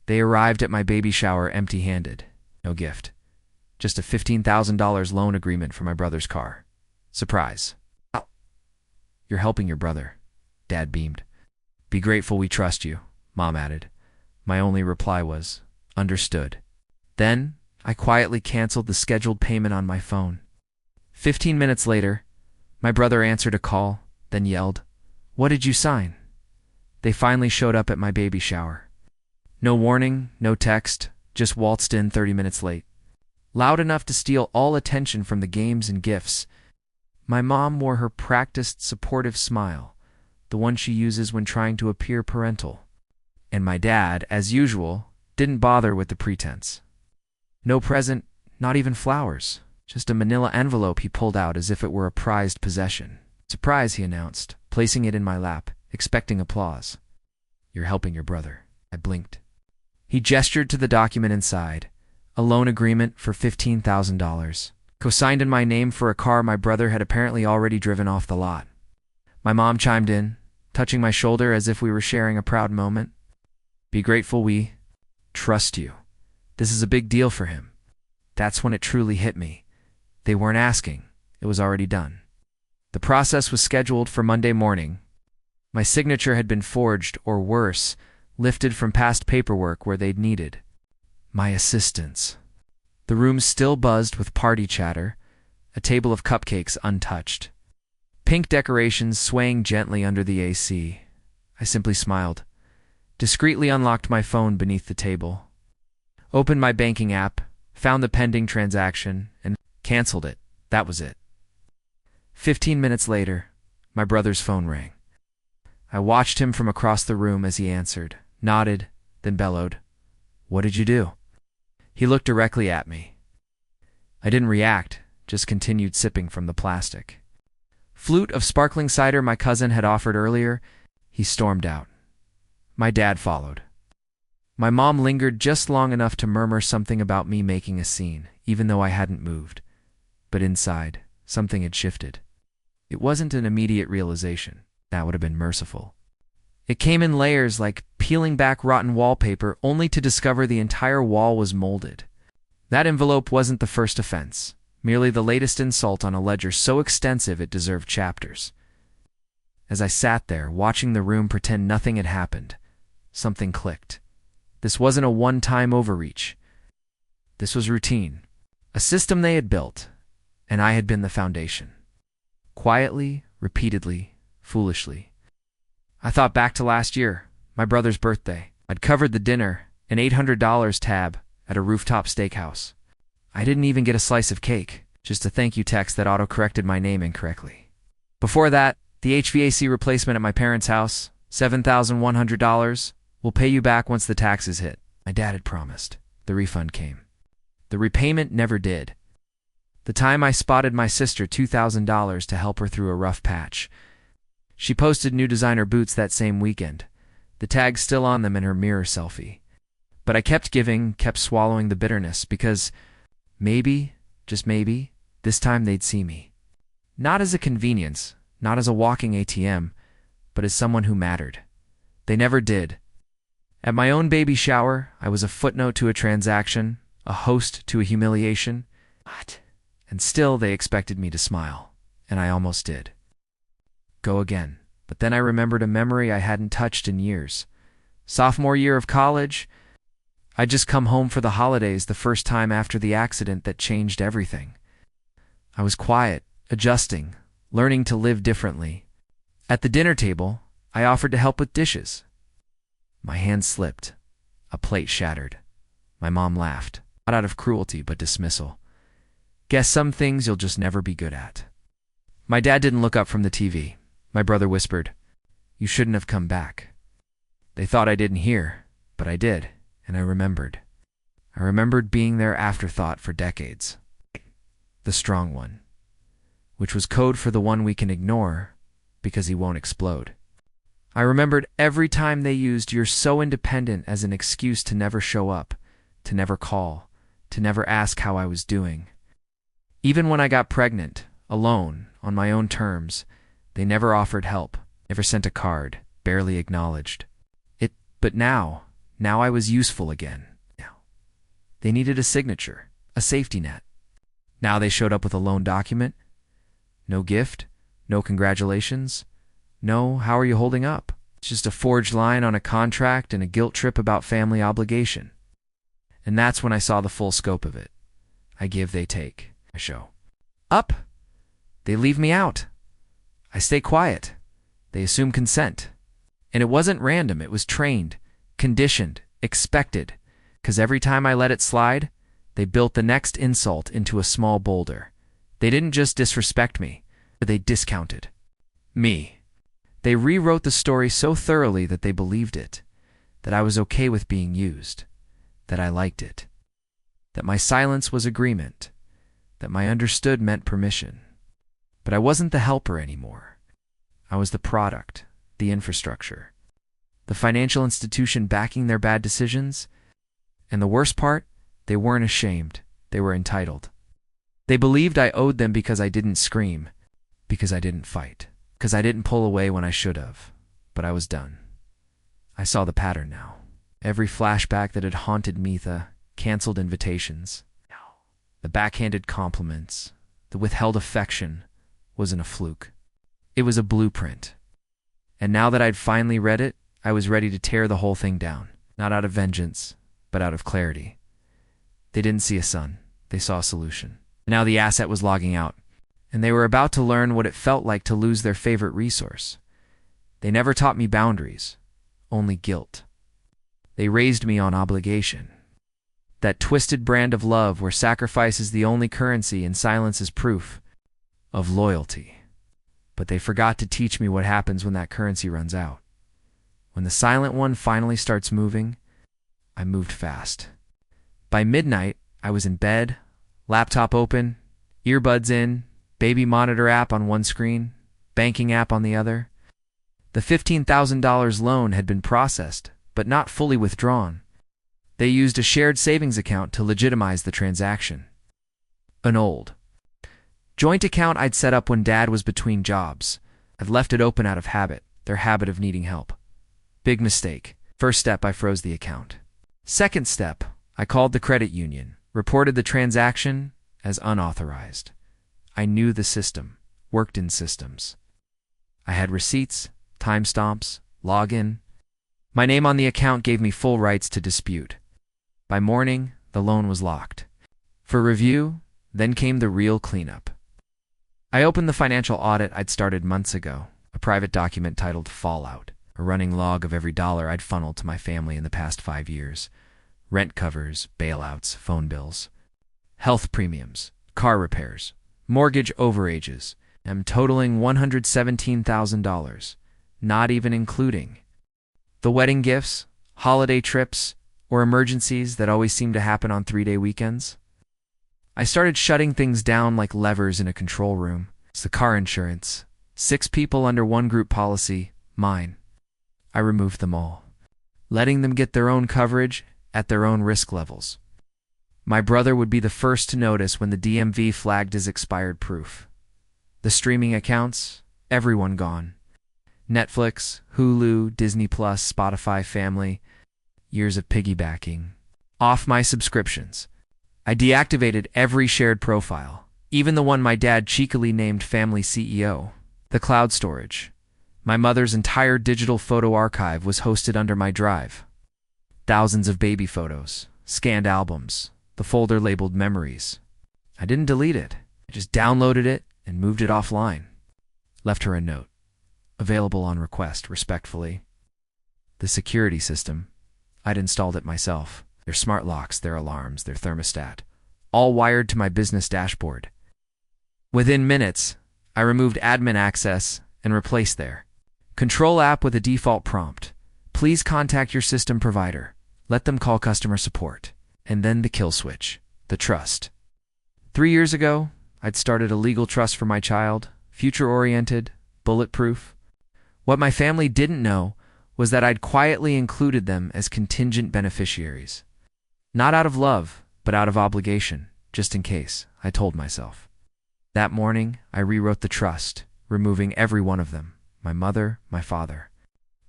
They arrived at my baby shower empty-handed. No gift. Just a $15,000 loan agreement for my brother's car. Surprise. Oh, you're helping your brother. Dad beamed. Be grateful we trust you, Mom added. My only reply was, understood. Then, I quietly canceled the scheduled payment on my phone. 15 minutes later, my brother answered a call, then yelled, "What did you sign?" They finally showed up at my baby shower. No warning, no text, just waltzed in 30 minutes late. Loud enough to steal all attention from the games and gifts. My mom wore her practiced, supportive smile, the one she uses when trying to appear parental. And my dad, as usual, didn't bother with the pretense. No present, not even flowers, just a manila envelope he pulled out as if it were a prized possession. Surprise, he announced, placing it in my lap, expecting applause. You're helping your brother. I blinked. He gestured to the document inside, a loan agreement for $15,000, co-signed in my name for a car my brother had apparently already driven off the lot. My mom chimed in, touching my shoulder as if we were sharing a proud moment. Be grateful we trust you. This is a big deal for him. That's when it truly hit me. They weren't asking. It was already done. The process was scheduled for Monday morning. My signature had been forged, or worse, lifted from past paperwork where they'd needed my assistance. The room still buzzed with party chatter, a table of cupcakes untouched. Pink decorations swaying gently under the AC. I simply smiled, discreetly unlocked my phone beneath the table, opened my banking app, found the pending transaction, and canceled it. That was it. 15 minutes later, my brother's phone rang. I watched him from across the room as he answered, nodded, then bellowed, "What did you do?" He looked directly at me. I didn't react, just continued sipping from the plastic. Flute of sparkling cider my cousin had offered earlier, he stormed out. My dad followed. My mom lingered just long enough to murmur something about me making a scene, even though I hadn't moved. But inside, something had shifted. It wasn't an immediate realization. That would have been merciful. It came in layers, like peeling back rotten wallpaper, only to discover the entire wall was molded. That envelope wasn't the first offense, merely the latest insult on a ledger so extensive it deserved chapters. As I sat there, watching the room pretend nothing had happened, something clicked. This wasn't a one-time overreach. This was routine, a system they had built, and I had been the foundation. Quietly, repeatedly, foolishly. I thought back to last year, my brother's birthday. I'd covered the dinner, an $800 tab, at a rooftop steakhouse. I didn't even get a slice of cake, just a thank you text that auto-corrected my name incorrectly. Before that, the HVAC replacement at my parents' house, $7,100, will pay you back once the taxes hit. My dad had promised. The refund came. The repayment never did. The time I spotted my sister $2,000 to help her through a rough patch. She posted new designer boots that same weekend, the tag still on them in her mirror selfie. But I kept giving, kept swallowing the bitterness, because maybe, just maybe, this time they'd see me. Not as a convenience, not as a walking ATM, but as someone who mattered. They never did. At my own baby shower, I was a footnote to a transaction, a host to a humiliation. What? And still they expected me to smile, and I almost did. Go again. But then I remembered a memory I hadn't touched in years. Sophomore year of college, I'd just come home for the holidays, the first time after the accident that changed everything. I was quiet, adjusting, learning to live differently. At the dinner table, I offered to help with dishes. My hand slipped. A plate shattered. My mom laughed, not out of cruelty but dismissal. Guess some things you'll just never be good at. My dad didn't look up from the TV. My brother whispered, "You shouldn't have come back." They thought I didn't hear, but I did, and I remembered. I remembered being their afterthought for decades. The strong one, which was code for the one we can ignore because he won't explode. I remembered every time they used "you're so independent" as an excuse to never show up, to never call, to never ask how I was doing. Even when I got pregnant, alone, on my own terms, they never offered help, never sent a card, barely acknowledged. But now Now I was useful again. Now, they needed a signature, a safety net. Now they showed up with a loan document. No gift, no congratulations, no how are you holding up. It's just a forged line on a contract and a guilt trip about family obligation. And that's when I saw the full scope of it. I give, they take. I show up. They leave me out. I stay quiet. They assume consent. And it wasn't random. It was trained, conditioned, expected. Because every time I let it slide, they built the next insult into a small boulder. They didn't just disrespect me, but they discounted me. They rewrote the story so thoroughly that they believed it, that I was okay with being used, that I liked it, that my silence was agreement, that my understood meant permission. But I wasn't the helper anymore. I was the product, the infrastructure, the financial institution backing their bad decisions. And the worst part, they weren't ashamed. They were entitled. They believed I owed them because I didn't scream, because I didn't fight, because I didn't pull away when I should have. But I was done. I saw the pattern now. Every flashback that had haunted Mitha, canceled invitations, the backhanded compliments, the withheld affection, wasn't a fluke. It was a blueprint. And now that I'd finally read it, I was ready to tear the whole thing down, not out of vengeance, but out of clarity. They didn't see a sun. They saw a solution. Now the asset was logging out, and they were about to learn what it felt like to lose their favorite resource. They never taught me boundaries, only guilt. They raised me on obligation. That twisted brand of love where sacrifice is the only currency and silence is proof of loyalty. But they forgot to teach me what happens when that currency runs out. When the silent one finally starts moving, I moved fast. By midnight, I was in bed, laptop open, earbuds in, baby monitor app on one screen, banking app on the other. The $15,000 loan had been processed, but not fully withdrawn. They used a shared savings account to legitimize the transaction. An old joint account I'd set up when Dad was between jobs. I'd left it open out of habit, their habit of needing help. Big mistake. First step, I froze the account. Second step, I called the credit union, reported the transaction as unauthorized. I knew the system, worked in systems. I had receipts, timestamps, login. My name on the account gave me full rights to dispute. By morning, the loan was locked. For review, then came the real cleanup. I opened the financial audit I'd started months ago, a private document titled Fallout, a running log of every dollar I'd funneled to my family in the past 5 years. Rent covers, bailouts, phone bills, health premiums, car repairs, mortgage overages, and totaling $117,000, not even including the wedding gifts, holiday trips, or emergencies that always seem to happen on 3-day weekends. I started shutting things down like levers in a control room. It's the car insurance. 6 people under one group policy, mine. I removed them all, letting them get their own coverage at their own risk levels. My brother would be the first to notice when the DMV flagged as expired proof. The streaming accounts, everyone gone. Netflix, Hulu, Disney+, Spotify, Family, years of piggybacking. Off my subscriptions. I deactivated every shared profile, even the one my dad cheekily named Family CEO. The cloud storage. My mother's entire digital photo archive was hosted under my drive. Thousands of baby photos, scanned albums, the folder labeled memories. I didn't delete it. I just downloaded it and moved it offline. Left her a note. Available on request, respectfully. The security system. I'd installed it myself. Their smart locks, their alarms, their thermostat. All wired to my business dashboard. Within minutes, I removed admin access and replaced their control app with a default prompt. Please contact your system provider. Let them call customer support. And then the kill switch, the trust. 3 years ago, I'd started a legal trust for my child, future-oriented, bulletproof. What my family didn't know was that I'd quietly included them as contingent beneficiaries. Not out of love, but out of obligation, just in case, I told myself. That morning, I rewrote the trust, removing every one of them. My mother, my father,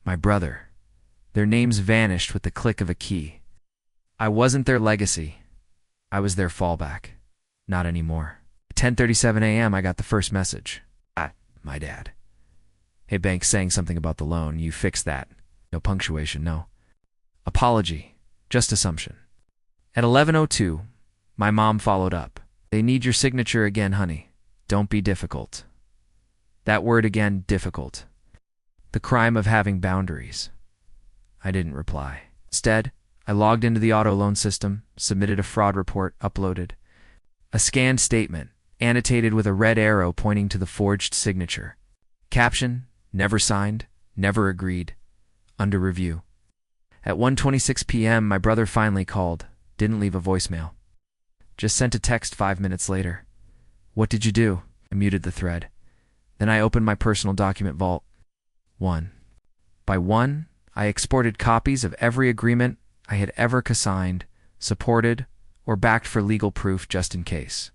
my brother, Their names vanished with the click of a key. I wasn't their legacy. I was their fallback. Not anymore. At 10:37 a.m. I got the first message. My dad. Hey, bank saying something about the loan. You fixed that. No punctuation, no. Apology. Just assumption. At 11:02, my mom followed up. They need your signature again, honey. Don't be difficult. That word again, difficult. The crime of having boundaries. I didn't reply. Instead, I logged into the auto loan system, submitted a fraud report, uploaded a scanned statement, annotated with a red arrow pointing to the forged signature. Caption, never signed, never agreed, under review. At 1:26 p.m., my brother finally called, didn't leave a voicemail. Just sent a text 5 minutes later. What did you do? I muted the thread. Then I opened my personal document vault. 1. By 1, I exported copies of every agreement I had ever co-signed, supported, or backed for legal proof just in case.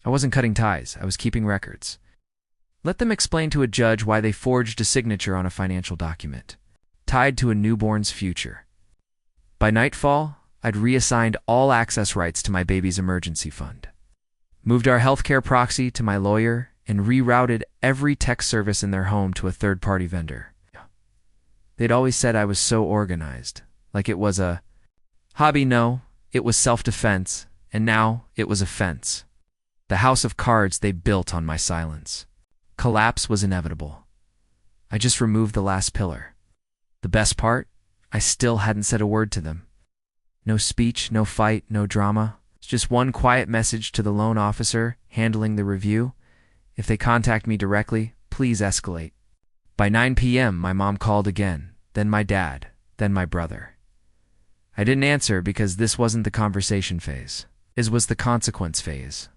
I wasn't cutting ties, I was keeping records. Let them explain to a judge why they forged a signature on a financial document, tied to a newborn's future. By nightfall, I'd reassigned all access rights to my baby's emergency fund, moved our healthcare proxy to my lawyer, and rerouted every tech service in their home to a third-party vendor. They'd always said I was so organized, like it was a hobby. No, it was self-defense, and now it was offense. The house of cards they built on my silence. Collapse was inevitable. I just removed the last pillar. The best part? I still hadn't said a word to them. No speech, no fight, no drama. It's just one quiet message to the loan officer handling the review. If they contact me directly, please escalate. By 9 p.m., my mom called again, then my dad, then my brother. I didn't answer because this wasn't the conversation phase. It was the consequence phase.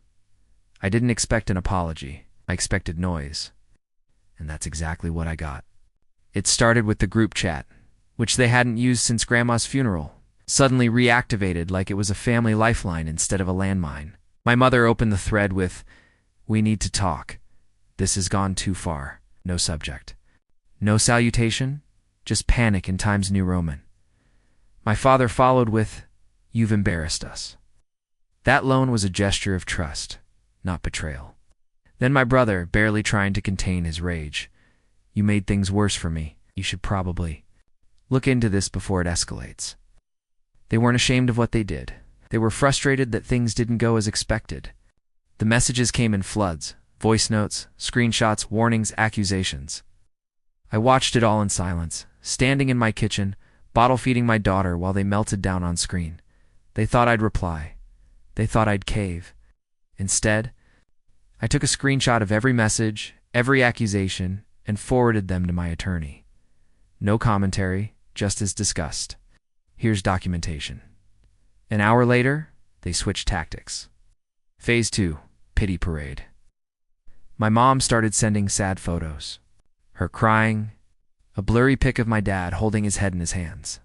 I didn't expect an apology. I expected noise. And that's exactly what I got. It started with the group chat, which they hadn't used since Grandma's funeral, suddenly reactivated like it was a family lifeline instead of a landmine. My mother opened the thread with, "We need to talk. This has gone too far." No subject. No salutation, just panic in Times New Roman. My father followed with, "You've embarrassed us." That loan was a gesture of trust, not betrayal. Then my brother, barely trying to contain his rage. "You made things worse for me. You should probably look into this before it escalates." They weren't ashamed of what they did. They were frustrated that things didn't go as expected. The messages came in floods, voice notes, screenshots, warnings, accusations. I watched it all in silence, standing in my kitchen, bottle-feeding my daughter while they melted down on screen. They thought I'd reply. They thought I'd cave. Instead, I took a screenshot of every message, every accusation, and forwarded them to my attorney. No commentary, just as discussed. Here's documentation. An hour later, they switched tactics. Phase 2, pity parade. My mom started sending sad photos. Her crying, a blurry pic of my dad holding his head in his hands.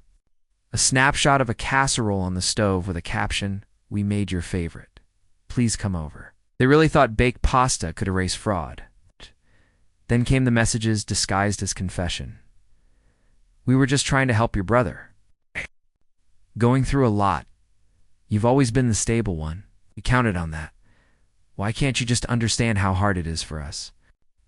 A snapshot of a casserole on the stove with a caption, "We made your favorite. Please come over." They really thought baked pasta could erase fraud. Then came the messages disguised as confession. "We were just trying to help your brother. Going through a lot. You've always been the stable one. We counted on that. Why can't you just understand how hard it is for us?"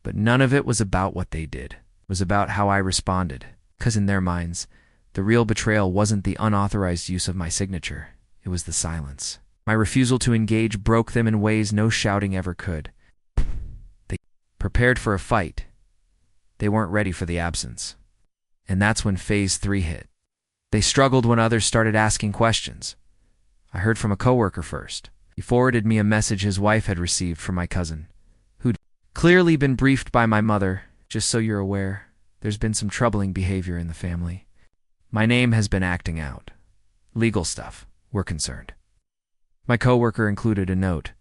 But none of it was about what they did. It was about how I responded. Because in their minds, the real betrayal wasn't the unauthorized use of my signature. It was the silence. My refusal to engage broke them in ways no shouting ever could. They prepared for a fight. They weren't ready for the absence. And that's when phase 3 hit. They struggled when others started asking questions. I heard from a coworker first. He forwarded me a message his wife had received from my cousin, who'd clearly been briefed by my mother. "Just so you're aware, there's been some troubling behavior in the family. My name has been acting out. Legal stuff, we're concerned." My coworker included a note.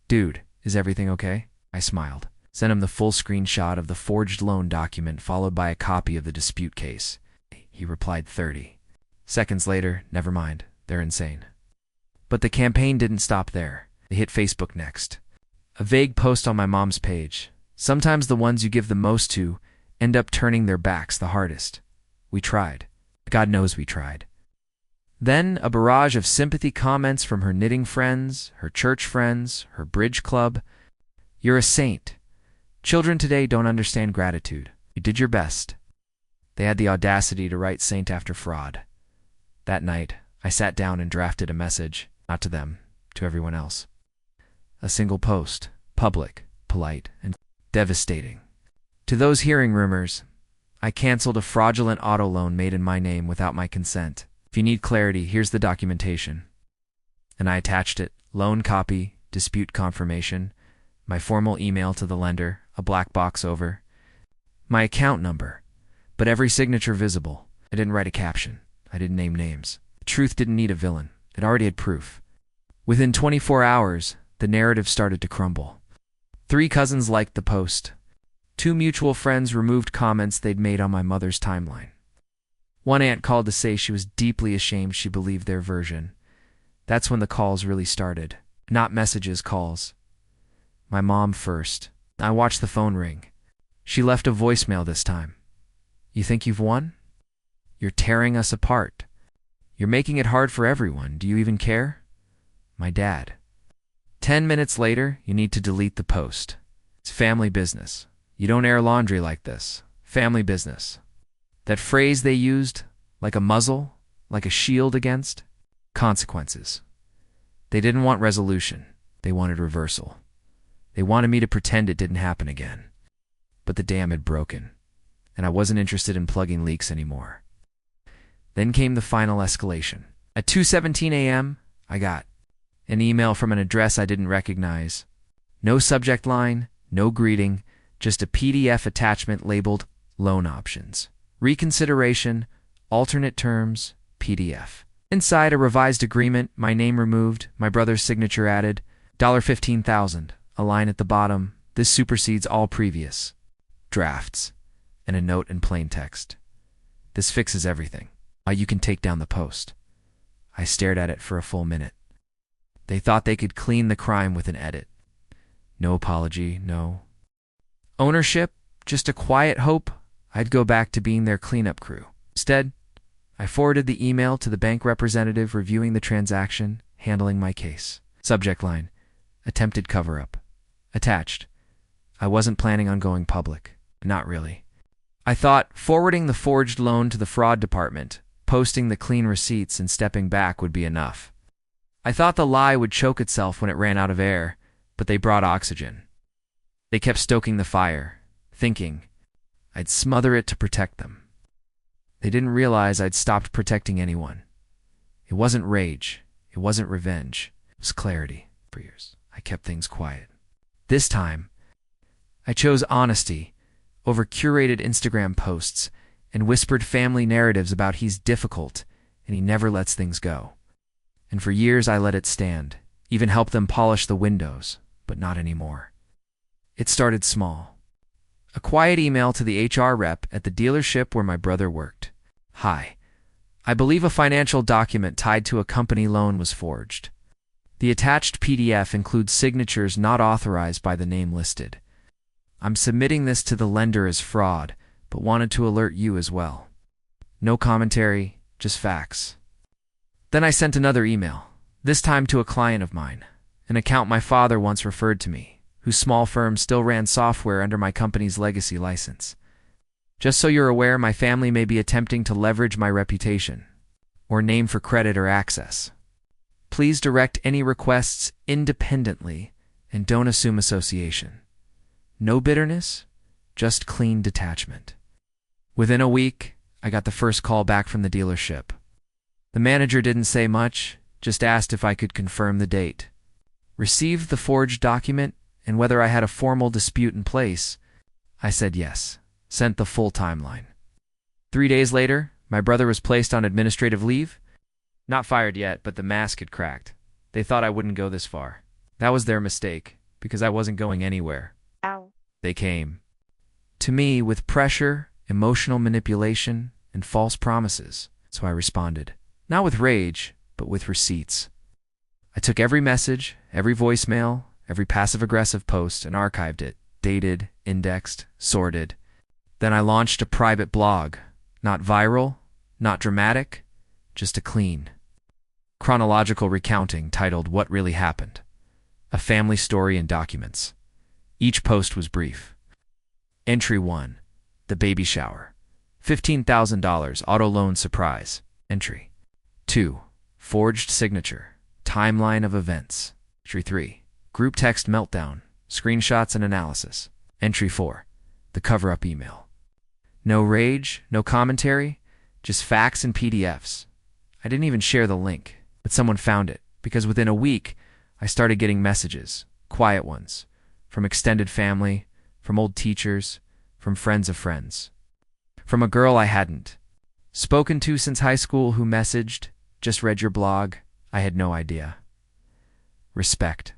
"Dude, is everything okay?" I smiled. Sent him the full screenshot of the forged loan document followed by a copy of the dispute case. He replied 30 seconds later, "Never mind, they're insane." But the campaign didn't stop there. They hit Facebook next. A vague post on my mom's page. Sometimes the ones you give the most to end up turning their backs the hardest. We tried. God knows we tried. Then a barrage of sympathy comments from her knitting friends, her church friends, her bridge club. You're a saint. Children today don't understand gratitude. You did your best. They had the audacity to write saint after fraud. That night, I sat down and drafted a message, not to them, to everyone else. A single post, public, polite, and devastating. To those hearing rumors, I canceled a fraudulent auto loan made in my name without my consent. If you need clarity, here's the documentation. And I attached it: loan copy, dispute confirmation, my formal email to the lender, a black box over, my account number, but every signature visible. I didn't write a caption. I didn't name names. The truth didn't need a villain. It already had proof. Within 24 hours, the narrative started to crumble. 3 cousins liked the post. 2 mutual friends removed comments they'd made on my mother's timeline. One aunt called to say she was deeply ashamed she believed their version. That's when the calls really started. Not messages, calls. My mom first. I watched the phone ring. She left a voicemail this time. You think you've won? You're tearing us apart. You're making it hard for everyone. Do you even care? My dad. 10 minutes later, you need to delete the post. It's family business. You don't air laundry like this. Family business. That phrase they used, like a muzzle, like a shield against consequences. They didn't want resolution. They wanted reversal. They wanted me to pretend it didn't happen again. But the dam had broken, and I wasn't interested in plugging leaks anymore. Then came the final escalation. At 2:17 a.m., I got an email from an address I didn't recognize. No subject line, no greeting, just a PDF attachment labeled loan options. Reconsideration, alternate terms, PDF. Inside, a revised agreement, my name removed, my brother's signature added, $15,000, a line at the bottom, this supersedes all previous drafts, and a note in plain text. This fixes everything. You can take down the post. I stared at it for a full minute. They thought they could clean the crime with an edit. No apology, no ownership, just a quiet hope I'd go back to being their cleanup crew. Instead, I forwarded the email to the bank representative reviewing the transaction, handling my case. Subject line: attempted cover-up. Attached: I wasn't planning on going public. Not really. I thought forwarding the forged loan to the fraud department, posting the clean receipts, and stepping back would be enough. I thought the lie would choke itself when it ran out of air, but they brought oxygen. They kept stoking the fire, thinking I'd smother it to protect them. They didn't realize I'd stopped protecting anyone. It wasn't rage. It wasn't revenge. It was clarity. For years, I kept things quiet. This time, I chose honesty over curated Instagram posts and whispered family narratives about he's difficult and he never lets things go. And for years I let it stand, even helped them polish the windows, but not anymore. It started small. A quiet email to the HR rep at the dealership where my brother worked. Hi. I believe a financial document tied to a company loan was forged. The attached PDF includes signatures not authorized by the name listed. I'm submitting this to the lender as fraud, but wanted to alert you as well. No commentary, just facts. Then I sent another email, this time to a client of mine, an account my father once referred to me, whose small firm still ran software under my company's legacy license. Just so you're aware, my family may be attempting to leverage my reputation, or name for credit or access. Please direct any requests independently and don't assume association. No bitterness, just clean detachment. Within a week, I got the first call back from the dealership. The manager didn't say much, just asked if I could confirm the date. Received the forged document and whether I had a formal dispute in place. I said yes, sent the full timeline. 3 days later, my brother was placed on administrative leave. Not fired yet, but the mask had cracked. They thought I wouldn't go this far. That was their mistake, because I wasn't going anywhere. Ow. They came to me with pressure, emotional manipulation, and false promises. So I responded, not with rage, but with receipts. I took every message, every voicemail, every passive-aggressive post, and archived it, dated, indexed, sorted. Then I launched a private blog, not viral, Not dramatic, just a clean, chronological recounting titled What Really Happened. A family story in documents. Each post was brief. Entry 1. The baby shower. $15,000 auto loan surprise. Entry 2. Forged signature. Timeline of events. Entry 3. Group text meltdown. Screenshots and analysis. Entry 4. The cover-up email. No rage, no commentary, just facts and PDFs. I didn't even share the link, but someone found it, because within a week, I started getting messages, quiet ones, from extended family, from old teachers, from friends of friends. From a girl I hadn't spoken to since high school who messaged, "Just read your blog." I had no idea. Respect.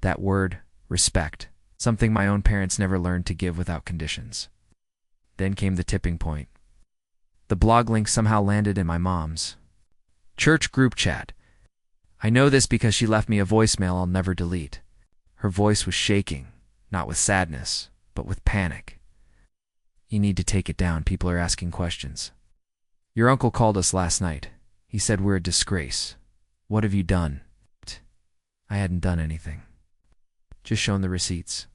That word, respect, something my own parents never learned to give without conditions. Then came the tipping point. The blog link somehow landed in my mom's church group chat. I know this because she left me a voicemail I'll never delete. Her voice was shaking, not with sadness, but with panic. "You need to take it down. People are asking questions. Your uncle called us last night. He said we're a disgrace. What have you done?" I hadn't done anything. Just shown the receipts.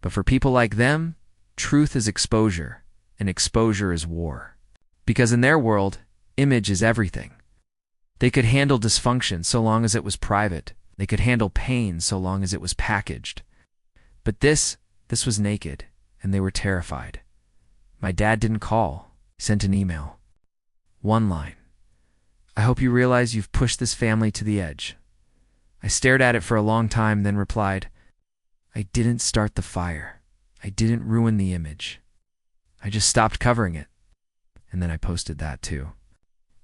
But for people like them, truth is exposure, and exposure is war. Because in their world, image is everything. They could handle dysfunction so long as it was private. They could handle pain so long as it was packaged. But this was naked, and they were terrified. My dad didn't call. He sent an email. One line. "I hope you realize you've pushed this family to the edge." I stared at it for a long time, then replied, "I didn't start the fire. I didn't ruin the image. I just stopped covering it." And then I posted that too.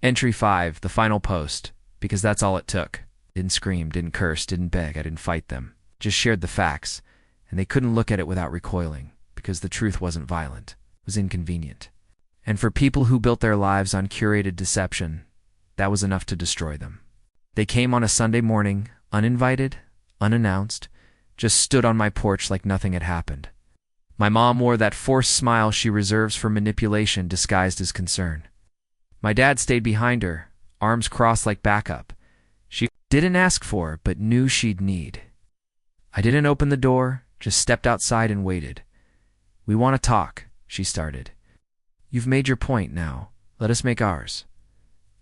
Entry 5, the final post, because that's all it took. Didn't scream, didn't curse, didn't beg, I didn't fight them. Just shared the facts, and they couldn't look at it without recoiling, because the truth wasn't violent, it was inconvenient. And for people who built their lives on curated deception, that was enough to destroy them. They came on a Sunday morning, uninvited, unannounced, just stood on my porch like nothing had happened. My mom wore that forced smile she reserves for manipulation disguised as concern. My dad stayed behind her, arms crossed like backup. She didn't ask for, but knew she'd need. I didn't open the door, just stepped outside and waited. "We want to talk," she started. "You've made your point now. Let us make ours."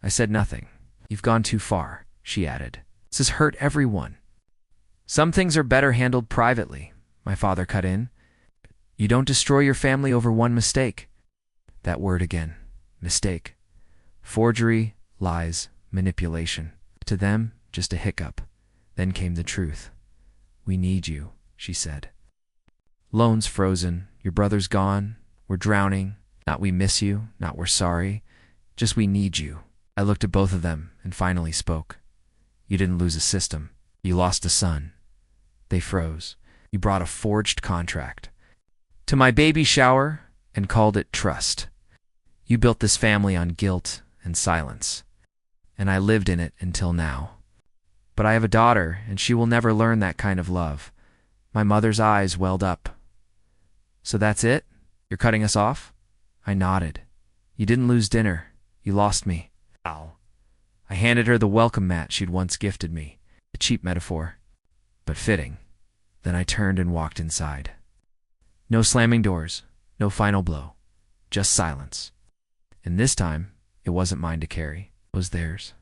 I said nothing. "You've gone too far," she added. "This has hurt everyone." "Some things are better handled privately," my father cut in. "You don't destroy your family over one mistake." That word again, mistake. Forgery, lies, manipulation. To them, just a hiccup. Then came the truth. "We need you," she said. "Loans frozen, your brother's gone, we're drowning. Not we miss you, not we're sorry, just we need you." I looked at both of them and finally spoke. "You didn't lose a system. You lost a son." They froze. "You brought a forged contract to my baby shower and called it trust. You built this family on guilt and silence, and I lived in it until now. But I have a daughter, and she will never learn that kind of love." My mother's eyes welled up. "So that's it? You're cutting us off?" I nodded. "You didn't lose dinner. You lost me." Ow. I handed her the welcome mat she'd once gifted me, a cheap metaphor, but fitting. Then I turned and walked inside. No slamming doors, no final blow, just silence. And this time, it wasn't mine to carry, it was theirs.